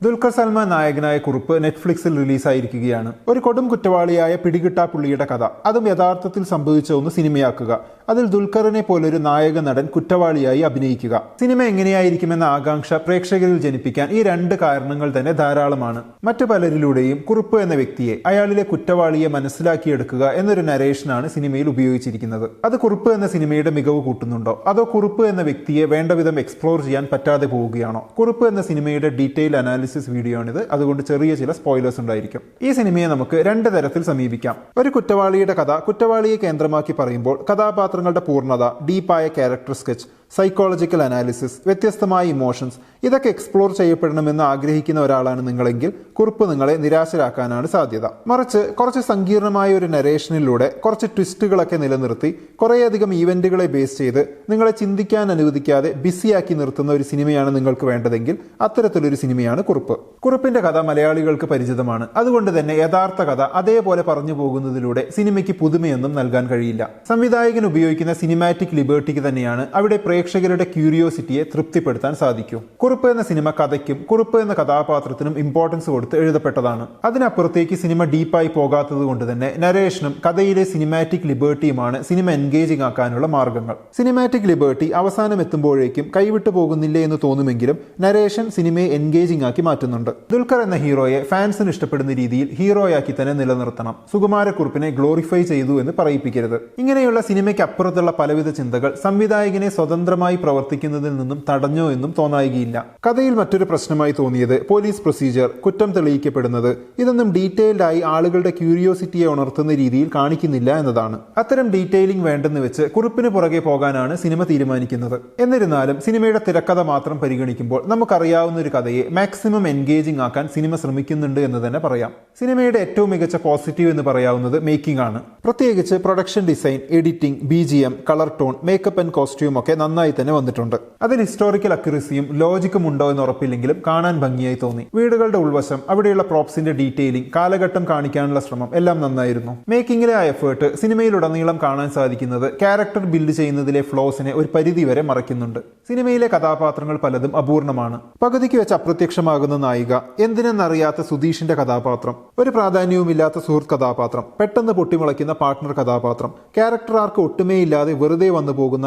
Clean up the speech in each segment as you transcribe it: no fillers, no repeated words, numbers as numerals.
ദുൽഖർ സൽമാൻ നായകനായ കുറുപ്പ് നെറ്റ്ഫ്ലിക്സിൽ റിലീസായിരിക്കുകയാണ്. ഒരു കൊടും കുറ്റവാളിയായ പിടികിട്ടാപ്പുള്ളിയുടെ കഥ, അതും യഥാർത്ഥത്തിൽ സംഭവിച്ച ഒന്ന് സിനിമയാക്കുക, അതിൽ ദുൽഖറിനെ പോലൊരു നായക നടൻ കുറ്റവാളിയായി അഭിനയിക്കുക. സിനിമ എങ്ങനെയായിരിക്കുമെന്ന ആകാംക്ഷ പ്രേക്ഷകരിൽ ജനിപ്പിക്കാൻ ഈ രണ്ട് കാരണങ്ങൾ തന്നെ ധാരാളമാണ്. മറ്റു പലരിലൂടെയും കുറുപ്പ് എന്ന വ്യക്തിയെ, അയാളിലെ കുറ്റവാളിയെ മനസ്സിലാക്കിയെടുക്കുക എന്നൊരു നരേഷനാണ് സിനിമയിൽ ഉപയോഗിച്ചിരിക്കുന്നത്. അത് കുറുപ്പ് എന്ന സിനിമയുടെ മികവ് കൂട്ടുന്നുണ്ടോ, അതോ കുറുപ്പ് എന്ന വ്യക്തിയെ വേണ്ടവിധം എക്സ്പ്ലോർ ചെയ്യാൻ പറ്റാതെ പോവുകയാണോ? കുറുപ്പ് എന്ന സിനിമയുടെ ഡീറ്റെയിൽ അനാലിസിസ് വീഡിയോ ആണിത്, അതുകൊണ്ട് ചെറിയ ചില സ്പോയിലേഴ്സ് ഉണ്ടായിരിക്കും. ഈ സിനിമയെ നമുക്ക് രണ്ട് തരത്തിൽ സമീപിക്കാം. ഒരു കുറ്റവാളിയുടെ കഥ കുറ്റവാളിയെ കേന്ദ്രമാക്കി പറയുമ്പോൾ കഥാപാത്രങ്ങളുടെ പൂർണ്ണത, ഡീപ്പായ ക്യാരക്ടർ സ്കെച്ച്, സൈക്കോളജിക്കൽ അനാലിസിസ്, വ്യത്യസ്തമായ ഇമോഷൻസ്, ഇതൊക്കെ എക്സ്പ്ലോർ ചെയ്യപ്പെടണമെന്ന് ആഗ്രഹിക്കുന്ന ഒരാളാണ് നിങ്ങളെങ്കിൽ കുറുപ്പ് നിങ്ങളെ നിരാശരാക്കാനാണ് സാധ്യത. മറിച്ച് കുറച്ച് സങ്കീർണമായ ഒരു നരേഷനിലൂടെ കുറച്ച് ട്വിസ്റ്റുകളൊക്കെ നിലനിർത്തി കുറേയധികം ഈവന്റുകളെ ബേസ് ചെയ്ത് നിങ്ങളെ ചിന്തിക്കാൻ അനുവദിക്കാതെ ബിസിയാക്കി നിർത്തുന്ന ഒരു സിനിമയാണ് നിങ്ങൾക്ക് വേണ്ടതെങ്കിൽ അത്തരത്തിലൊരു സിനിമയാണ് കുറുപ്പ്. കുറുപ്പിന്റെ കഥ മലയാളികൾക്ക് പരിചിതമാണ്. അതുകൊണ്ട് തന്നെ യഥാർത്ഥ കഥ അതേപോലെ പറഞ്ഞു പോകുന്നതിലൂടെ സിനിമയ്ക്ക് പുതുമയൊന്നും നൽകാൻ കഴിയില്ല. സംവിധായകൻ ഉപയോഗിക്കുന്ന സിനിമാറ്റിക് ലിബർട്ടിക്ക് തന്നെയാണ് അവിടെ പ്രേക്ഷകരുടെ ക്യൂരിയോസിറ്റിയെ തൃപ്തിപ്പെടുത്താൻ സാധിക്കും. കുറുപ്പ് എന്ന സിനിമ കഥയ്ക്കും കുറുപ്പ് എന്ന കഥാപാത്രത്തിനും ഇമ്പോർട്ടൻസ് കൊടുത്ത് എഴുതപ്പെട്ടതാണ്. അതിനപ്പുറത്തേക്ക് സിനിമ ഡീപ്പായി പോകാത്തത് കൊണ്ട് തന്നെ നരേഷനും കഥയിലെ സിനിമാറ്റിക് ലിബർട്ടിയുമാണ് സിനിമ എൻഗേജിംഗ് ആക്കാനുള്ള മാർഗങ്ങൾ. സിനിമാറ്റിക് ലിബർട്ടി അവസാനം എത്തുമ്പോഴേക്കും കൈവിട്ടു പോകുന്നില്ലേ എന്ന് തോന്നുമെങ്കിലും നരേഷൻ സിനിമയെ എൻഗേജിംഗ് ആക്കി മാറ്റുന്നുണ്ട്. ദുൽഖർ എന്ന ഹീറോയെ ഫാൻസിന് ഇഷ്ടപ്പെടുന്ന രീതിയിൽ ഹീറോയാക്കി തന്നെ നിലനിർത്തണം. സുകുമാരക്കുറുപ്പിനെ ഗ്ലോറിഫൈ ചെയ്തു എന്ന് പറയിപ്പിക്കരുത്. ഇങ്ങനെയുള്ള സിനിമയ്ക്ക് അപ്പുറത്തുള്ള പലവിധ ചിന്തകൾ സംവിധായകനെ സ്വതന്ത്രമായി പ്രവർത്തിക്കുന്നതിൽ നിന്നും തടഞ്ഞോ എന്നും തോന്നായികയില്ല. കഥയിൽ മറ്റൊരു പ്രശ്നമായി തോന്നിയത് പോലീസ് പ്രൊസീജിയർ, കുറ്റം തെളിയിക്കപ്പെടുന്നത്, ഇതൊന്നും ഡീറ്റെയിൽഡ് ആയി ആളുകളുടെ ക്യൂരിയോസിറ്റിയെ ഉണർത്തുന്ന രീതിയിൽ കാണിക്കുന്നില്ല എന്നതാണ്. അത്തരം ഡീറ്റെയിലിംഗ് വേണ്ടെന്ന് വെച്ച് കുറിപ്പിന് പുറകെ പോകാനാണ് സിനിമ തീരുമാനിക്കുന്നത്. എന്നിരുന്നാലും സിനിമയുടെ തിരക്കഥ മാത്രം പരിഗണിക്കുമ്പോൾ നമുക്കറിയാവുന്ന ഒരു കഥയെ മാക്സിമം എൻഗേജിംഗ് ആക്കാൻ സിനിമ ശ്രമിക്കുന്നുണ്ട് എന്ന് തന്നെ പറയാം. സിനിമയുടെ ഏറ്റവും മികച്ച പോസിറ്റീവ് എന്ന് പറയാവുന്നത് മേക്കിംഗ് ആണ്. പ്രത്യേകിച്ച് production design, editing, BGM, colour tone, makeup and costume ഒക്കെ നന്നായി തന്നെ വന്നിട്ടുണ്ട്. അതിൽ ഹിസ്റ്റോറിക്കൽ അക്യുറസിയും ലോജിക്കും ഉണ്ടോ എന്ന് ഉറപ്പില്ലെങ്കിലും കാണാൻ ഭംഗിയായി തോന്നി. വീടുകളുടെ ഉൾവശം, അവിടെയുള്ള പ്രോപ്സിന്റെ ഡീറ്റെയിലിംഗ്, കാലഘട്ടം കാണിക്കാനുള്ള ശ്രമം എല്ലാം നന്നായിരുന്നു. മേക്കിങ്ങിലെ ആ എഫേർട്ട് സിനിമയിലുടനീളം കാണാൻ സാധിക്കുന്നത് ക്യാരക്ടർ ബിൽഡ് ചെയ്യുന്നതിലെ ഫ്ലോസിനെ ഒരു പരിധിവരെ മറയ്ക്കുന്നുണ്ട്. സിനിമയിലെ കഥാപാത്രങ്ങൾ പലതും അപൂർണമാണ്. പകുതിക്ക് വെച്ച് അപ്രത്യക്ഷമാകുന്ന നായിക, എന്തിനെന്നറിയാത്ത സുധീഷിന്റെ കഥാപാത്രം, ഒരു പ്രാധാന്യവുമില്ലാത്ത സുഹൃത്ത് കഥാപാത്രം, പെട്ടെന്ന് പൊട്ടിമുളയ്ക്കുന്ന പാർട്ട്ണർ കഥാപാത്രം, ക്യാരക്ടർ ആർക്ക് ഒട്ടുമേയില്ലാതെ വെറുതെ വന്നു പോകുന്ന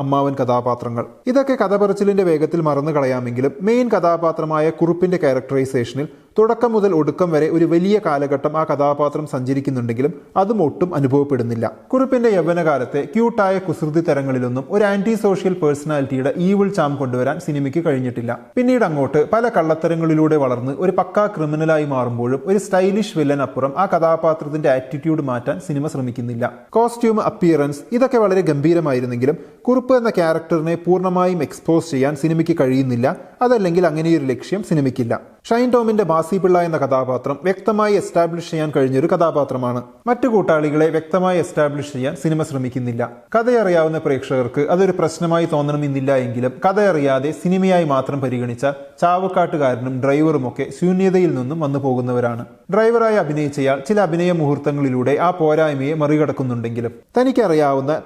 അമ്മാവൻ കഥാപാത്രങ്ങൾ, ഇതൊക്കെ കഥ പറച്ചിലിന്റെ വേഗത്തിൽ മറന്നു കളയാമെങ്കിലും മെയിൻ കഥാപാത്രമായ കുറുപ്പിന്റെ ക്യാരക്ടറൈസേഷനിൽ തുടക്കം മുതൽ ഒടുക്കം വരെ ഒരു വലിയ കാലഘട്ടം ആ കഥാപാത്രം സഞ്ചരിക്കുന്നുണ്ടെങ്കിലും അതും ഒട്ടും അനുഭവപ്പെടുന്നില്ല. കുറുപ്പിന്റെ യൗവനകാലത്തെ ക്യൂട്ടായ കുസൃതി തരങ്ങളിലൊന്നും ഒരു ആന്റി സോഷ്യൽ പേഴ്സണാലിറ്റിയുടെ ഈവിൾ ചാം കൊണ്ടുവരാൻ സിനിമയ്ക്ക് കഴിഞ്ഞിട്ടില്ല. പിന്നീട് അങ്ങോട്ട് പല കള്ളത്തരങ്ങളിലൂടെ വളർന്ന് ഒരു പക്കാ ക്രിമിനലായി മാറുമ്പോഴും ഒരു സ്റ്റൈലിഷ് വില്ലൻ അപ്പുറം ആ കഥാപാത്രത്തിന്റെ ആറ്റിറ്റ്യൂഡ് മാറ്റാൻ സിനിമ ശ്രമിക്കുന്നില്ല. കോസ്റ്റ്യൂം, അപ്പിയറൻസ്, ഇതൊക്കെ വളരെ ഗംഭീരമായിരുന്നെങ്കിലും കുറുപ്പ് എന്ന ക്യാരക്ടറിനെ പൂർണ്ണമായും എക്സ്പോസ് ചെയ്യാൻ സിനിമയ്ക്ക് കഴിയുന്നില്ല. അതല്ലെങ്കിൽ അങ്ങനെയൊരു ലക്ഷ്യം സിനിമയ്ക്കില്ല. ഷൈൻ ടോമിന്റെ ബാസി പിള്ള എന്ന കഥാപാത്രം വ്യക്തമായി എസ്റ്റാബ്ലിഷ് ചെയ്യാൻ കഴിഞ്ഞൊരു കഥാപാത്രമാണ്. മറ്റു കൂട്ടാളികളെ വ്യക്തമായി എസ്റ്റാബ്ലിഷ് ചെയ്യാൻ സിനിമ ശ്രമിക്കുന്നില്ല. കഥയറിയാവുന്ന പ്രേക്ഷകർക്ക് അതൊരു പ്രശ്നമായി തോന്നണമെന്നില്ല എങ്കിലും കഥയറിയാതെ സിനിമയായി മാത്രം പരിഗണിച്ച ചാവക്കാട്ടുകാരനും ഡ്രൈവറും ഒക്കെ ശൂന്യതയിൽ നിന്നും വന്നു പോകുന്നവരാണ്. ഡ്രൈവറായി അഭിനയിച്ചയാൾ ചില അഭിനയ മുഹൂർത്തങ്ങളിലൂടെ ആ പോരായ്മയെ മറികടക്കുന്നുണ്ടെങ്കിലും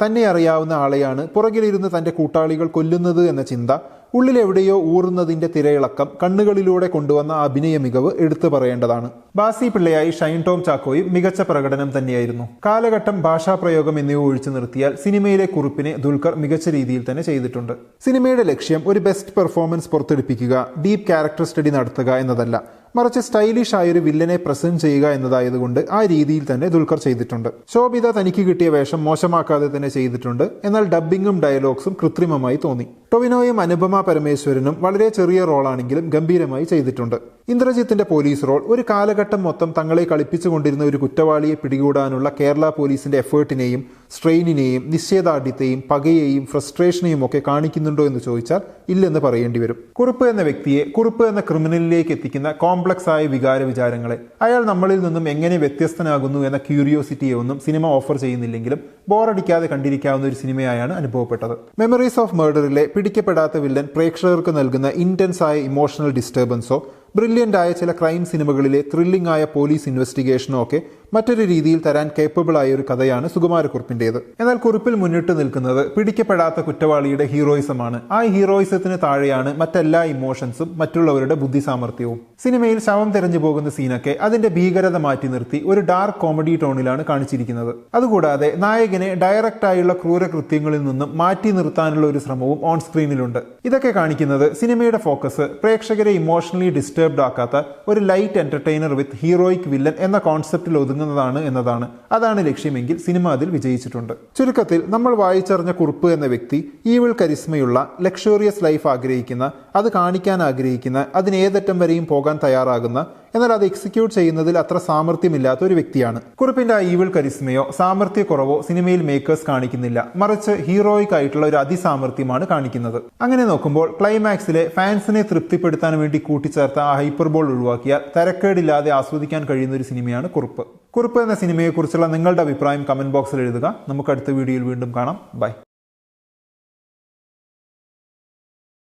തന്നെ അറിയാവുന്ന ആളെയാണ് പുറകിലിരുന്ന് തന്റെ കൂട്ടാളികൾ കൊല്ലുന്നത് എന്ന ചിന്ത, ഉള്ളിലെവിടെയോ ഊറുന്നതിന്റെ തിരയിളക്കം കണ്ണുകളിലൂടെ കൊണ്ടുവന്ന അഭിനയ മികവ് എടുത്തു പറയേണ്ടതാണ്. ബാസി പിള്ളയായി ഷൈൻ ടോം ചാക്കോയും മികച്ച പ്രകടനം തന്നെയായിരുന്നു. കാലഘട്ടം, ഭാഷാപ്രയോഗം എന്നിവ ഒഴിച്ചു നിർത്തിയാൽ സിനിമയിലെ കുറിപ്പിനെ ദുൽഖർ മികച്ച രീതിയിൽ തന്നെ ചെയ്തിട്ടുണ്ട്. സിനിമയുടെ ലക്ഷ്യം ഒരു ബെസ്റ്റ് പെർഫോമൻസ് പുറത്തെടുപ്പിക്കുക, ഡീപ്പ് ക്യാരക്ടർ സ്റ്റഡി നടത്തുക എന്നതല്ല, മറിച്ച് സ്റ്റൈലിഷ് ആയൊരു വില്ലനെ പ്രസന്റ് ചെയ്യുക എന്നതായതുകൊണ്ട് ആ രീതിയിൽ തന്നെ ദുൽഖർ ചെയ്തിട്ടുണ്ട്. ശോഭിത തനിക്ക് കിട്ടിയ വേഷം മോശമാക്കാതെ തന്നെ ചെയ്തിട്ടുണ്ട്. എന്നാൽ ഡബ്ബിങ്ങും ഡയലോഗ്സും കൃത്രിമമായി തോന്നി. ടൊവിനോയും അനുപമ പരമേശ്വരനും വളരെ ചെറിയ റോളാണെങ്കിലും ഗംഭീരമായി ചെയ്തിട്ടുണ്ട്. ഇന്ദ്രജിത്തിന്റെ പോലീസ് റോൾ ഒരു കാലഘട്ടം മൊത്തം തങ്ങളെ കളിപ്പിച്ചുകൊണ്ടിരുന്ന ഒരു കുറ്റവാളിയെ പിടികൂടാനുള്ള കേരള പോലീസിന്റെ എഫേർട്ടിനെയും സ്ട്രെയിനിനെയും നിശ്ചയദാർഢ്യത്തെയും പകയെയും ഫ്രസ്ട്രേഷനെയും ഒക്കെ കാണിക്കുന്നുണ്ടോ എന്ന് ചോദിച്ചാൽ ഇല്ലെന്ന് പറയേണ്ടി വരും. കുറുപ്പ് എന്ന വ്യക്തിയെ കുറുപ്പ് എന്ന ക്രിമിനലിലേക്ക് എത്തിക്കുന്ന കോംപ്ലക്സ് ആയ വികാര വിചാരങ്ങളെ, അയാൾ നമ്മളിൽ നിന്നും എങ്ങനെ വ്യത്യസ്തനാകുന്നു എന്ന ക്യൂരിയോസിറ്റിയെ ഒന്നും സിനിമ ഓഫർ ചെയ്യുന്നില്ലെങ്കിലും ബോറടിക്കാതെ കണ്ടിരിക്കാവുന്ന ഒരു സിനിമയായാണ് അനുഭവപ്പെട്ടത്. മെമ്മറീസ് ഓഫ് മർഡറിലെ പിടിക്കപ്പെടാത്ത വില്ലൻ പ്രേക്ഷകർക്ക് നൽകുന്ന ഇന്റൻസ് ആയ ഇമോഷണൽ ഡിസ്റ്റർബൻസോ ബ്രില്യൻ്റ് ആയ ചില ക്രൈം സിനിമകളിലെ ത്രില്ലിംഗ് ആയ പോലീസ് ഇൻവെസ്റ്റിഗേഷനോ ഒക്കെ മറ്റൊരു രീതിയിൽ തരാൻ കേപ്പബിൾ ആയ ഒരു കഥയാണ് സുകുമാരക്കുറുപ്പിൻ്റേത്. എന്നാൽ കുറിപ്പിൽ മുന്നിട്ട് നിൽക്കുന്നത് പിടിക്കപ്പെടാത്ത കുറ്റവാളിയുടെ ഹീറോയിസമാണ്. ആ ഹീറോയിസത്തിന് താഴെയാണ് മറ്റെല്ലാ ഇമോഷൻസും മറ്റുള്ളവരുടെ ബുദ്ധിസാമർഥ്യവും. സിനിമയിൽ ശവം തെരഞ്ഞു പോകുന്ന സീനൊക്കെ അതിന്റെ ഭീകരത മാറ്റി നിർത്തി ഒരു ഡാർക്ക് കോമഡി ടോണിലാണ് കാണിച്ചിരിക്കുന്നത്. അതുകൂടാതെ നായകനെ ഡയറക്റ്റ് ആയുള്ള ക്രൂരകൃത്യങ്ങളിൽ നിന്നും മാറ്റി നിർത്താനുള്ള ഒരു ശ്രമവും ഓൺ സ്ക്രീനിലുണ്ട്. ഇതൊക്കെ കാണിക്കുന്നത് സിനിമയുടെ ഫോക്കസ് പ്രേക്ഷകരെ ഇമോഷണലി ഡിസ്റ്റർബ്ഡ് ആക്കാത്ത ഒരു ലൈറ്റ് എന്റർടൈനർ വിത്ത് ഹീറോയിക് വില്ലൻ എന്ന കോൺസെപ്റ്റിൽ ഒതുങ്ങുന്നതാണ് എന്നതാണ്. അതാണ് ലക്ഷ്യമെങ്കിൽ സിനിമ അതിൽ വിജയിച്ചിട്ടുണ്ട്. ചുരുക്കത്തിൽ നമ്മൾ വായിച്ചറിഞ്ഞ കുറുപ്പ് എന്ന വ്യക്തി ഈവിൾ കരിസ്മയുള്ള ലക്ഷറിയസ് ലൈഫ് ആഗ്രഹിക്കുന്ന, അത് കാണിക്കാൻ ആഗ്രഹിക്കുന്ന, അതിന് ഏതറ്റം വരെയും പോകാൻ തയ്യാറാകുന്ന, എന്നാൽ അത് എക്സിക്യൂട്ട് ചെയ്യുന്നതിൽ അത്ര സാമർഥ്യമില്ലാത്ത ഒരു വ്യക്തിയാണ്. കുറിപ്പിന്റെ ആ ഈവിൾ കരിസ്മയോ സാമർഥ്യക്കുറവോ സിനിമയിൽ മേക്കേഴ്സ് കാണിക്കുന്നില്ല. മറിച്ച് ഹീറോയിക് ആയിട്ടുള്ള ഒരു അതിസാമർഥ്യമാണ് കാണിക്കുന്നത്. അങ്ങനെ നോക്കുമ്പോൾ ക്ലൈമാക്സിലെ ഫാൻസിനെ തൃപ്തിപ്പെടുത്താൻ വേണ്ടി കൂട്ടിച്ചേർത്ത ആ ഹൈപ്പർബോൾ ഒഴിവാക്കിയാൽ തരക്കേടില്ലാതെ ആസ്വദിക്കാൻ കഴിയുന്ന ഒരു സിനിമയാണ് കുറുപ്പ്. കുറുപ്പ് എന്ന സിനിമയെക്കുറിച്ചുള്ള നിങ്ങളുടെ അഭിപ്രായം കമന്റ് ബോക്സിൽ എഴുതുക. നമുക്ക് അടുത്ത വീഡിയോയിൽ വീണ്ടും കാണാം. ബൈ.